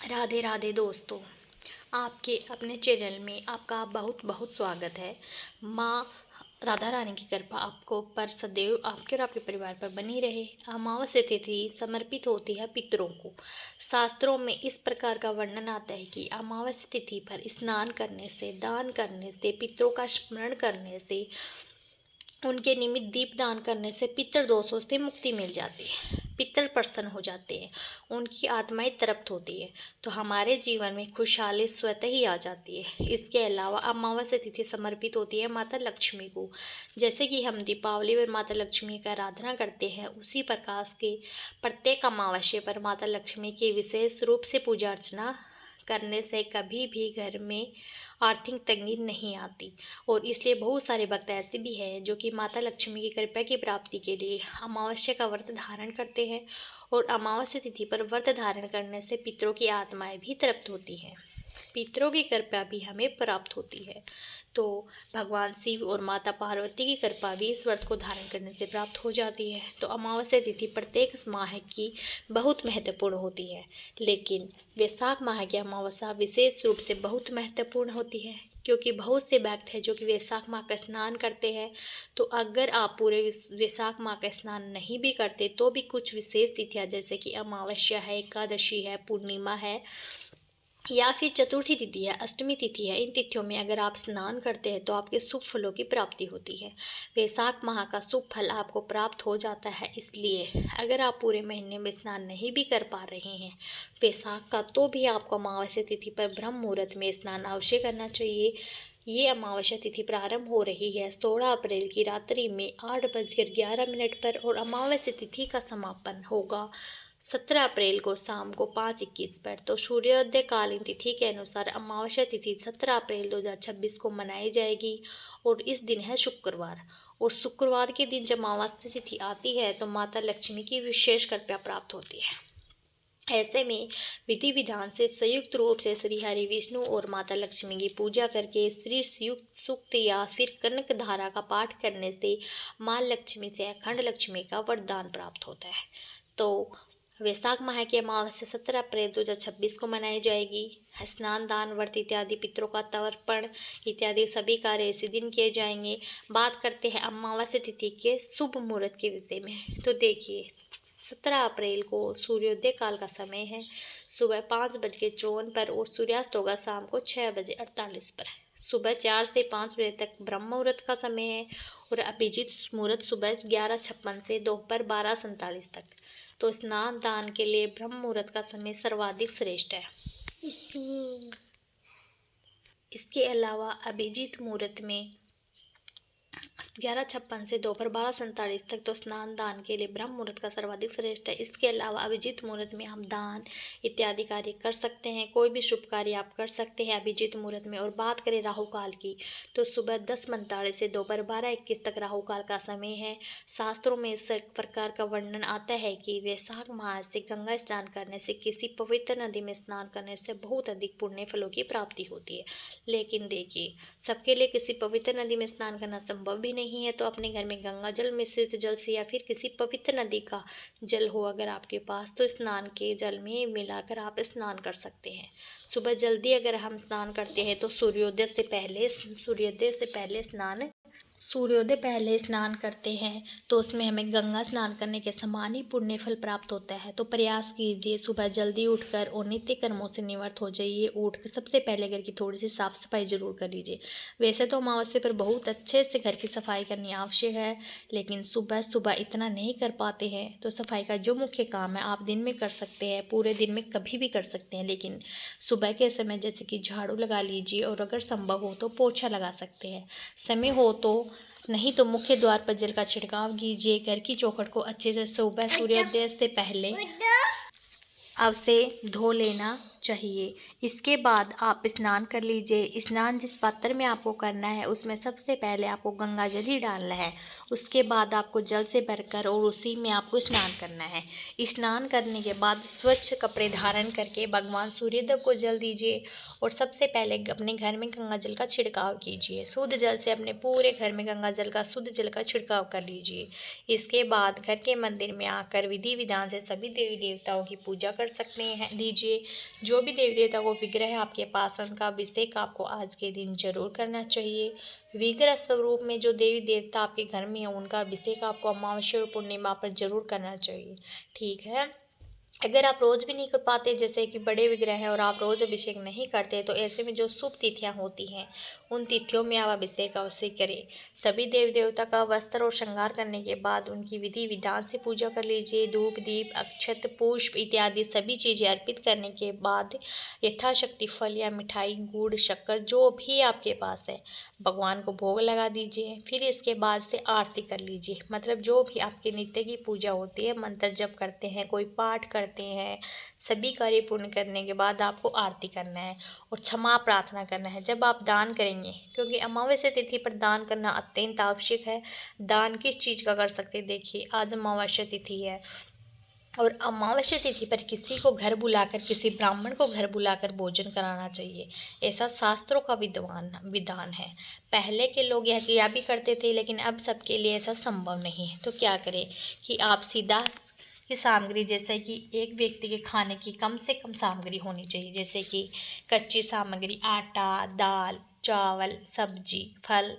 राधे राधे दोस्तों, आपके अपने चैनल में आपका बहुत बहुत स्वागत है। माँ राधा रानी की कृपा आपको पर सदैव आपके और आपके परिवार पर बनी रहे। अमावस्या तिथि समर्पित होती है पितरों को। शास्त्रों में इस प्रकार का वर्णन आता है कि अमावस्या तिथि पर स्नान करने से, दान करने से, पितरों का स्मरण करने से, उनके निमित्त दीप दान करने से पितृ दोषों से मुक्ति मिल जाती है। पितृ प्रसन्न हो जाते हैं, उनकी आत्माएं तृप्त होती है, तो हमारे जीवन में खुशहाली स्वतः ही आ जाती है। इसके अलावा अमावस्या तिथि समर्पित होती है माता लक्ष्मी को। जैसे कि हम दीपावली पर माता लक्ष्मी का आराधना करते हैं, उसी प्रकार के प्रत्येक अमावस्या पर माता लक्ष्मी की विशेष रूप से पूजा अर्चना करने से कभी भी घर में आर्थिक तंगी नहीं आती। और इसलिए बहुत सारे भक्त ऐसे भी हैं जो कि माता लक्ष्मी की कृपा की प्राप्ति के लिए अमावस्या का व्रत धारण करते हैं, और अमावस्या तिथि पर व्रत धारण करने से पितरों की आत्माएं भी तृप्त होती हैं, पितरों की कृपा भी हमें प्राप्त होती है। तो भगवान शिव और माता पार्वती की कृपा भी इस व्रत को धारण करने से प्राप्त हो जाती है। तो अमावस्या तिथि प्रत्येक माह की बहुत महत्वपूर्ण होती है, लेकिन वैशाख माह की अमावस्या विशेष रूप से बहुत महत्वपूर्ण होती है, क्योंकि बहुत से भक्त हैं जो कि वैशाख माह का स्नान करते हैं। तो अगर आप पूरे वैशाख माह का स्नान नहीं भी करते तो भी कुछ विशेष तिथियां जैसे कि अमावस्या है, एकादशी है, पूर्णिमा है, या फिर चतुर्थी तिथि है, अष्टमी तिथि है, इन तिथियों में अगर आप स्नान करते हैं तो आपके शुभ फलों की प्राप्ति होती है। वैशाख माह का शुभ फल आपको प्राप्त हो जाता है। इसलिए अगर आप पूरे महीने में स्नान नहीं भी कर पा रहे हैं वैशाख का, तो भी आपको अमावस्या तिथि पर ब्रह्म मुहूर्त में स्नान अवश्य करना चाहिए। ये अमावस्या तिथि प्रारंभ हो रही है 16 अप्रैल की रात्रि में 8:11 पर, और अमावस्या तिथि का समापन होगा 17 अप्रैल को शाम को 5:21 पर। तो सूर्योदय कालीन तिथि के अनुसार अमावस्या तिथि 17 अप्रैल 2026 को मनाई जाएगी, और इस दिन है शुक्रवार। और शुक्रवार के दिन जब अमावस्या तिथि आती है तो माता लक्ष्मी की विशेष कृपा प्राप्त होती है। ऐसे में विधि विधान से संयुक्त रूप से श्री हरि विष्णु और माता लक्ष्मी की पूजा करके श्री युक्त सूक्त या फिर कनक धारा का पाठ करने से माँ लक्ष्मी से अखंड लक्ष्मी का वरदान प्राप्त होता है। तो वैशाख माह की अमावस्या 17 अप्रैल 2026 को मनाई जाएगी। स्नान, दान, व्रत इत्यादि, पितरों का तर्पण इत्यादि सभी कार्य इसी दिन किए जाएंगे। बात करते हैं अमावस्या तिथि के शुभ मुहूर्त के विषय में। तो देखिए, 17 अप्रैल को सूर्योदय काल का समय है सुबह 5:54 पर, और सूर्यास्त होगा शाम को 6:48 पर। सुबह 4 से 5 बजे तक ब्रह्म मुहूर्त का समय है, और अभिजीत मुहूर्त सुबह 11:56 से दोपहर 12:47 तक। तो स्नान दान के लिए ब्रह्म मुहूर्त का समय सर्वाधिक श्रेष्ठ है। इसके अलावा अभिजीत मुहूर्त में 11:56 से दोपहर 12:47 तक तो स्नान दान के लिए ब्रह्म मुहूर्त का सर्वाधिक श्रेष्ठ है। इसके अलावा अभिजीत मुहूर्त में हम दान इत्यादि कार्य कर सकते हैं, कोई भी शुभ कार्य आप कर सकते हैं अभिजीत मुहूर्त में। और बात करें राहु काल की, तो सुबह 10:45 से दोपहर 12:21 तक राहु काल का समय है। शास्त्रों में इस प्रकार का वर्णन आता है कि वैशाख माह से गंगा स्नान करने से, किसी पवित्र नदी में स्नान करने से बहुत अधिक पुण्य फलों की प्राप्ति होती है। लेकिन देखिए, सबके लिए किसी पवित्र नदी में स्नान करना संभव भी नहीं है, तो अपने घर में गंगा जल मिश्रित जल से या फिर किसी पवित्र नदी का जल हो अगर आपके पास, तो स्नान के जल में मिलाकर आप स्नान कर सकते हैं। सुबह जल्दी अगर हम स्नान करते हैं तो सूर्योदय पहले स्नान करते हैं तो उसमें हमें गंगा स्नान करने के समान ही पुण्य फल प्राप्त होता है। तो प्रयास कीजिए, सुबह जल्दी उठकर और नित्य कर्मों से निवृत्त हो जाइए। उठकर सबसे पहले घर की थोड़ी सी साफ सफाई जरूर कर लीजिए। वैसे तो अमावस्या पर बहुत अच्छे से घर की सफाई करनी आवश्यक है, लेकिन सुबह सुबह इतना नहीं कर पाते हैं। तो सफाई का जो मुख्य काम है आप दिन में कर सकते हैं, पूरे दिन में कभी भी कर सकते हैं, लेकिन सुबह के समय जैसे कि झाड़ू लगा लीजिए, और अगर संभव हो तो पोछा लगा सकते हैं। समय हो तो, नहीं तो मुख्य द्वार पर जल का छिड़काव कीजिए। घर की चौखट को अच्छे से सुबह सूर्योदय से पहले अवश्य धो लेना चाहिए। इसके बाद आप स्नान कर लीजिए। स्नान जिस पात्र में आपको करना है उसमें सबसे पहले आपको गंगा जल ही डालना है। उसके बाद आपको जल से भरकर और उसी में आपको स्नान करना है। स्नान करने के बाद स्वच्छ कपड़े धारण करके भगवान सूर्यदेव को जल दीजिए, और सबसे पहले अपने घर में गंगा जल का छिड़काव कीजिए। शुद्ध जल से अपने पूरे घर में गंगा जल का, शुद्ध जल का छिड़काव कर लीजिए। इसके बाद घर के मंदिर में आकर विधि विधान से सभी देवी देवताओं की पूजा कर कर सकते हैं लीजिए। जो भी देवी देवता को विग्रह है आपके पास, उनका अभिषेक आपको आज के दिन जरूर करना चाहिए। विग्रह स्वरूप में जो देवी देवता आपके घर में है, उनका अभिषेक आपको अमावस्या और पूर्णिमा पर जरूर करना चाहिए। ठीक है। अगर आप रोज भी नहीं कर पाते, जैसे कि बड़े विग्रह है और आप रोज अभिषेक नहीं करते, तो ऐसे में जो शुभ तिथियां होती हैं, उन तिथियों में आप अभिषेक अवश्य करें। सभी देवी देवता का वस्त्र और श्रृंगार करने के बाद उनकी विधि विधान से पूजा कर लीजिए। धूप दीप अक्षत पुष्प इत्यादि सभी चीजें अर्पित करने के बाद यथाशक्ति फल या मिठाई गुड़ शक्कर जो भी आपके पास है भगवान को भोग लगा दीजिए। फिर इसके बाद से आरती कर लीजिए। मतलब जो भी आपके नित्य की पूजा होती है, मंत्र जप करते हैं, कोई पाठ करते हैं, सभी कार्य पूर्ण करने के बाद आपको आरती करना है और क्षमा प्रार्थना करना है जब आप दान करेंगे, क्योंकि अमावस्या तिथि पर दान करना अत्यंत आवश्यक है। दान किस चीज़ का कर सकते हैं, देखिए आज अमावस्या तिथि है और अमावस्या तिथि पर किसी को घर बुलाकर, किसी ब्राह्मण को घर बुलाकर भोजन कराना चाहिए। ऐसा शास्त्रों का विधान है। पहले के लोग यह किया भी करते थे, लेकिन अब सबके लिए ऐसा संभव नहीं है। तो क्या करें कि आप सीधा की सामग्री, जैसे कि एक व्यक्ति के खाने की कम से कम सामग्री होनी चाहिए, जैसे कि कच्ची सामग्री आटा दाल चावल सब्जी फल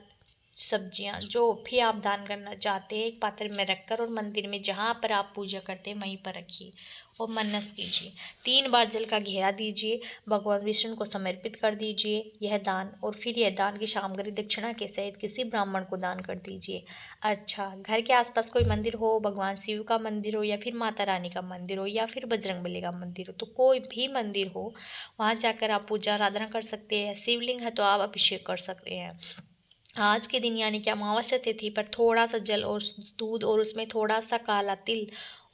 सब्जियां जो भी आप दान करना चाहते हैं, एक पात्र में रखकर और मंदिर में जहाँ पर आप पूजा करते हैं वहीं पर रखिए और मन्नत कीजिए। 3 बार जल का घेरा दीजिए, भगवान विष्णु को समर्पित कर दीजिए यह दान, और फिर यह दान की सामग्री दक्षिणा के सहित किसी ब्राह्मण को दान कर दीजिए। अच्छा, घर के आसपास कोई मंदिर हो, भगवान शिव का मंदिर हो या फिर माता रानी का मंदिर हो या फिर बजरंगबली का मंदिर हो, तो कोई भी मंदिर हो वहाँ जाकर आप पूजा आराधना कर सकते हैं। शिवलिंग है तो आप अभिषेक कर सकते हैं। आज के दिन यानी कि अमावस्या तिथि पर थोड़ा सा जल और दूध और उसमें थोड़ा सा काला तिल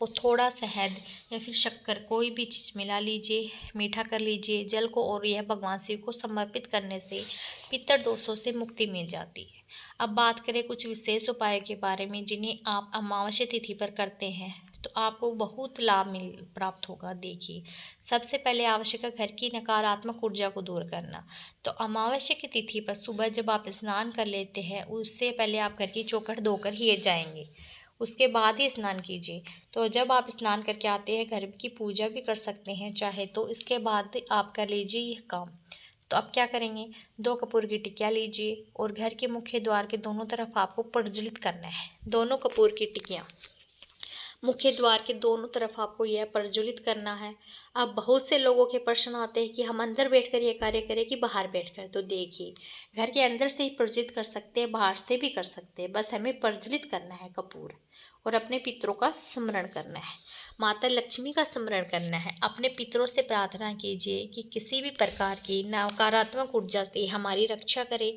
और थोड़ा शहद या फिर शक्कर कोई भी चीज़ मिला लीजिए, मीठा कर लीजिए जल को, और यह भगवान शिव को समर्पित करने से पितृ दोषों से मुक्ति मिल जाती है। अब बात करें कुछ विशेष उपायों के बारे में जिन्हें आप अमावस्या तिथि पर करते हैं तो आपको बहुत लाभ मिल प्राप्त होगा। देखिए, सबसे पहले आवश्यक है घर की नकारात्मक ऊर्जा को दूर करना। तो अमावस्या की तिथि पर सुबह जब आप स्नान कर लेते हैं, उससे पहले आप घर की चौखट धोकर ही जाएंगे, उसके बाद ही स्नान कीजिए। तो जब आप स्नान करके आते हैं, घर की पूजा भी कर सकते हैं चाहे तो, इसके बाद आप कर लीजिए यह काम। तो आप क्या करेंगे, 2 कपूर की टिकिया लीजिए और घर के मुख्य द्वार के दोनों तरफ आपको प्रज्वलित करना है। दोनों कपूर की टिकिया मुख्य द्वार के दोनों तरफ आपको यह प्रज्वलित करना है। अब बहुत से लोगों के प्रश्न आते हैं कि हम अंदर बैठकर यह कार्य करें कि बाहर बैठकर। तो देखिए, घर के अंदर से ही प्रज्वलित कर सकते हैं, बाहर से भी कर सकते हैं, बस हमें प्रज्वलित करना है कपूर और अपने पितरों का स्मरण करना है, माता लक्ष्मी का स्मरण करना है। अपने पितरों से प्रार्थना कीजिए कि किसी भी प्रकार की नकारात्मक ऊर्जा से हमारी रक्षा करें।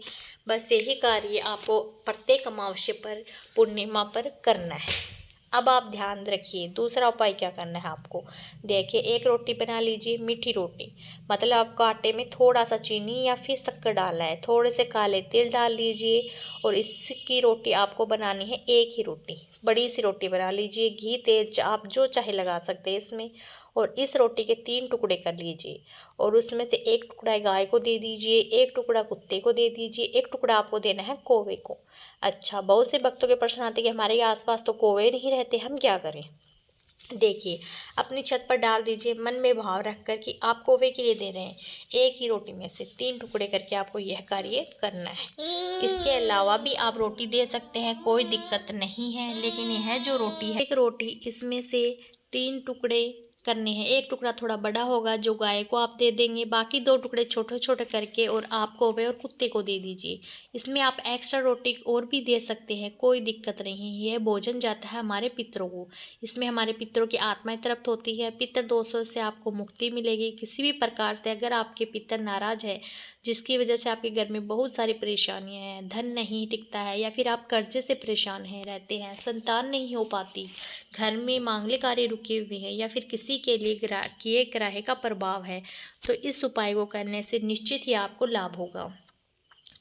बस यही कार्य आपको प्रत्येक अमावस्या पर पूर्णिमा पर करना है। अब आप ध्यान रखिए, दूसरा उपाय क्या करना है आपको। देखिए, एक रोटी बना लीजिए, मीठी रोटी, मतलब आपको आटे में थोड़ा सा चीनी या फिर शक्कर डालना है, थोड़े से काले तिल डाल लीजिए और इसकी रोटी आपको बनानी है एक ही रोटी, बड़ी सी रोटी बना लीजिए। घी तेल आप जो चाहे लगा सकते हैं इसमें, और इस रोटी के 3 टुकड़े कर लीजिए और उसमें से एक टुकड़ा गाय को दे दीजिए, एक टुकड़ा कुत्ते को दे दीजिए, एक टुकड़ा आपको देना है कौवे को। अच्छा, बहुत से भक्तों के प्रश्न आते कि हमारे आसपास तो कौवे नहीं रहते, हम क्या करें। देखिए, अपनी छत पर डाल दीजिए, मन में भाव रखकर कि आप कौवे के लिए दे रहे हैं। एक ही रोटी में से 3 टुकड़े करके आपको यह कार्य करना है। इसके अलावा भी आप रोटी दे सकते हैं, कोई दिक्कत नहीं है, लेकिन यह जो रोटी है, एक रोटी इसमें से 3 टुकड़े करने हैं। एक टुकड़ा थोड़ा बड़ा होगा जो गाय को आप दे देंगे, बाकी 2 टुकड़े छोटे छोटे करके और आप कौवे और कुत्ते को दे दीजिए। इसमें आप एक्स्ट्रा रोटी और भी दे सकते हैं, कोई दिक्कत नहीं है। यह भोजन जाता है हमारे पितरों को, इसमें हमारे पितरों की आत्माएं तृप्त होती है, पितृ दोषों से आपको मुक्ति मिलेगी। किसी भी प्रकार से अगर आपके पितर नाराज है, जिसकी वजह से आपके घर में बहुत सारी परेशानियां हैं, धन नहीं टिकता है या फिर आप कर्जे से परेशान हैं रहते हैं, संतान नहीं हो पाती, घर में मांगलिक कार्य रुके हुए हैं या फिर किसी के लिए किए ग्राह्य का प्रभाव है, तो इस उपाय को करने से निश्चित ही आपको लाभ होगा।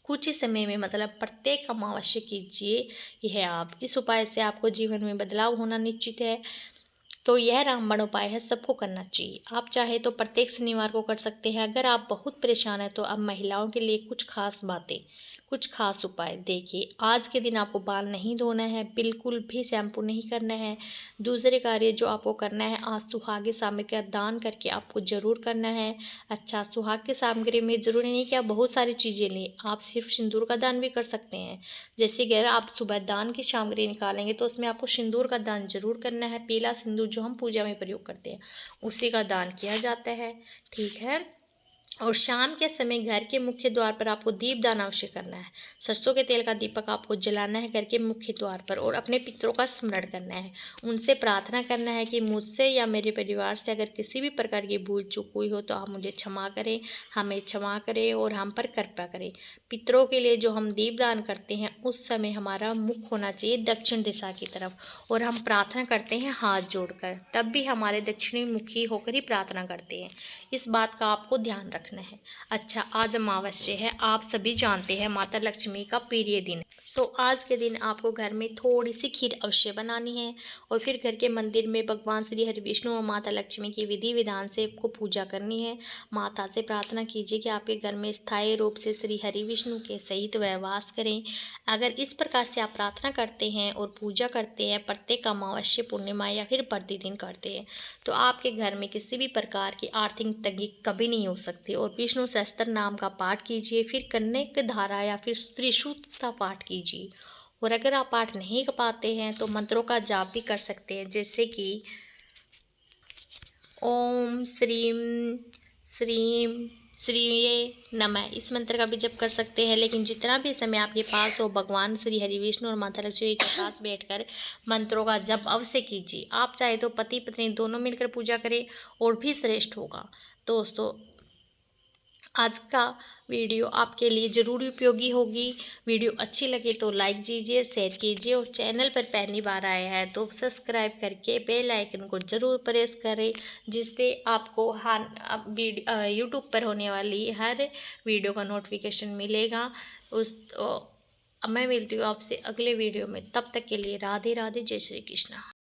कुछ ही समय में, मतलब प्रत्येक अमावस्या कीजिए यह आप, इस उपाय से आपको जीवन में बदलाव होना निश्चित है। तो यह रामबाण उपाय है, सबको करना चाहिए। आप चाहे तो प्रत्येक शनिवार को कर सकते हैं। अगर आप बहुत परेशान हैं तो अब महिलाओं के लिए कुछ खास बातें, कुछ खास उपाय देखिए। आज के दिन आपको बाल नहीं धोना है, बिल्कुल भी शैम्पू नहीं करना है। दूसरे कार्य जो आपको करना है, आज सुहाग की सामग्री का दान करके आपको ज़रूर करना है। अच्छा, सुहाग की सामग्री में ज़रूरी नहीं कि आप बहुत सारी चीज़ें लें, आप सिर्फ सिंदूर का दान भी कर सकते हैं। जैसे कि अगर आप सुबह दान की सामग्री निकालेंगे तो उसमें आपको सिंदूर का दान जरूर करना है। पीला सिंदूर जो हम पूजा में प्रयोग करते हैं उसी का दान किया जाता है, ठीक है। और शाम के समय घर के मुख्य द्वार पर आपको दीपदान अवश्य करना है। सरसों के तेल का दीपक आपको जलाना है घर के मुख्य द्वार पर, और अपने पितरों का स्मरण करना है। उनसे प्रार्थना करना है कि मुझसे या मेरे परिवार से अगर किसी भी प्रकार की भूल चूक हुई हो तो आप मुझे क्षमा करें, हमें क्षमा करें और हम पर कृपा करें। पितरों के लिए जो हम दीपदान करते हैं उस समय हमारा मुख होना चाहिए दक्षिण दिशा की तरफ, और हम प्रार्थना करते हैं हाथ जोड़कर, तब भी हमारे दक्षिणी मुखी होकर ही प्रार्थना करते हैं। इस बात का आपको ध्यान रखना है। अच्छा, आज अमावस्या है, आप सभी जानते हैं माता लक्ष्मी का प्रिय दिन, तो आज के दिन आपको घर में थोड़ी सी खीर अवश्य बनानी है, और फिर घर के मंदिर में भगवान श्री हरि विष्णु और माता लक्ष्मी की विधि विधान से आपको पूजा करनी है। माता से प्रार्थना कीजिए कि आपके घर में स्थायी रूप से श्री हरि विष्णु के सहित वह वास करें। अगर इस प्रकार से आप प्रार्थना करते हैं और पूजा करते हैं, प्रत्येक अमावस्या, पूर्णिमा या फिर प्रतिदिन करते हैं, तो आपके घर में किसी भी प्रकार की आर्थिक तंगी कभी नहीं हो सकती। और विष्णु सहस्त्र नाम का पाठ कीजिए, फिर कन्या धारा या फिर त्रिशूल का पाठ कीजिए। और अगर आप पाठ नहीं कर पाते हैं तो मंत्रों का जाप भी कर सकते हैं, जैसे कि ओम श्रीम श्रीम श्रीये नमः, इस मंत्र का भी जप कर सकते हैं। लेकिन जितना भी समय आपके पास हो, भगवान श्री हरि विष्णु और माता लक्ष्मी के पास बैठकर मंत्रों का जप अवश्य कीजिए। आप चाहे तो पति पत्नी दोनों मिलकर पूजा करें और भी श्रेष्ठ होगा। दोस्तों, आज का वीडियो आपके लिए ज़रूर उपयोगी होगी। वीडियो अच्छी लगे तो लाइक कीजिए, शेयर कीजिए, और चैनल पर पहली बार आए हैं तो सब्सक्राइब करके बेल आइकन को ज़रूर प्रेस करें, जिससे आपको यूट्यूब पर होने वाली हर वीडियो का नोटिफिकेशन मिलेगा। अब मैं मिलती हूँ आपसे अगले वीडियो में, तब तक के लिए राधे राधे, जय श्री कृष्णा।